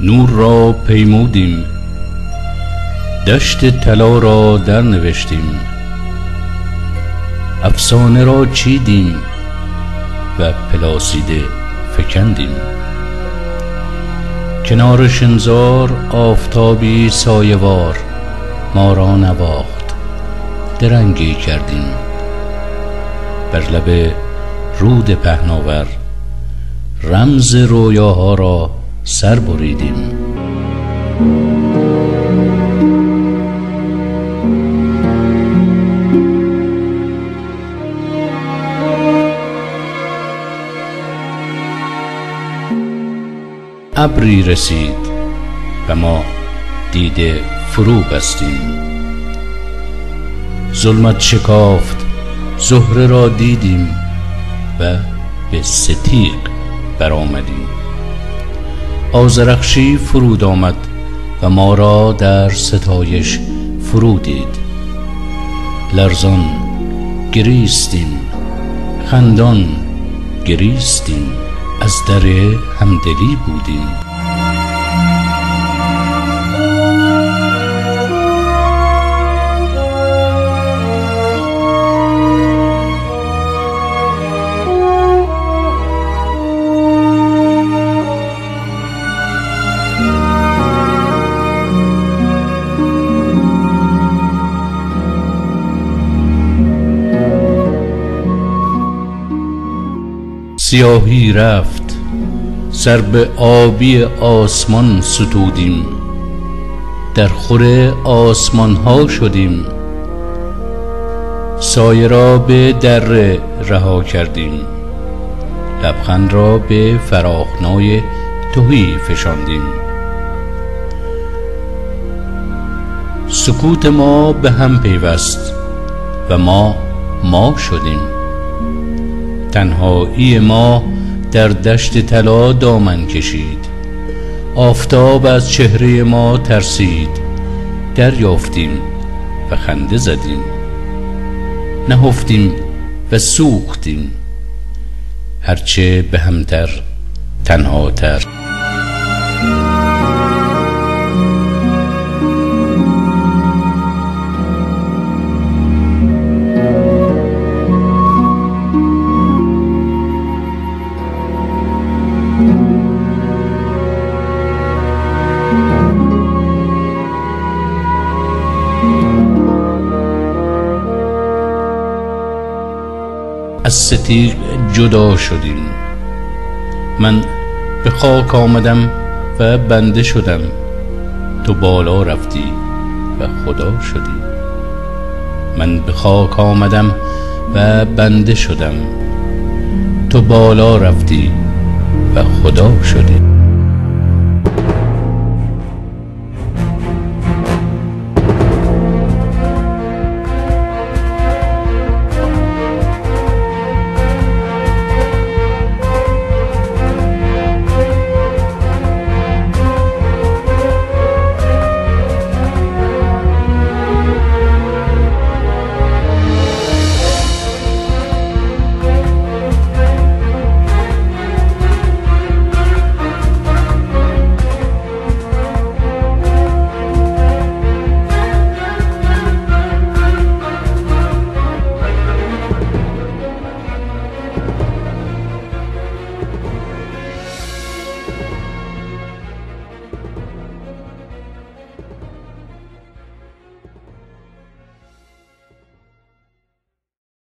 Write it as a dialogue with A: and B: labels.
A: نور را پیمودیم، دشت طلا را در نوشتیم، افسانه را چیدیم و پلاسیده فکندیم. کنار شنزار آفتابی سایه‌وار ما را نواخت، درنگی کردیم. بر لب رود پهناور رمز رویاها را سر بریدیم. ابری رسید و ما دیده فرو بستیم. ظلمت شکافت، زهره را دیدیم و به ستیغ برآمدیم. آذرخشی فرود آمد و ما را در ستایش فرو دید. لرزان گریستیم، خندان گریستیم، از در همدلی بودیم. سیاهی رفت، سر به آبی آسمان ستودیم، در خور آسمان ها شدیم. سایه را به دره رها کردیم، لبخند را به فراخنای تهی فشاندیم. سکوت ما به هم پیوست و ما شدیم. تنهایی ما در دشت طلا دامن کشید. آفتاب از چهره ما ترسید، دریافتیم و خنده زدیم. نهفتیم و سوختیم، هرچه به همتر تنهاتر. از ستیغ جدا شدیم. من به خاک آمدم و بنده شدم، تو بالا رفتی و خدا شدی. من به خاک آمدم و بنده شدم، تو بالا رفتی و خدا شدی.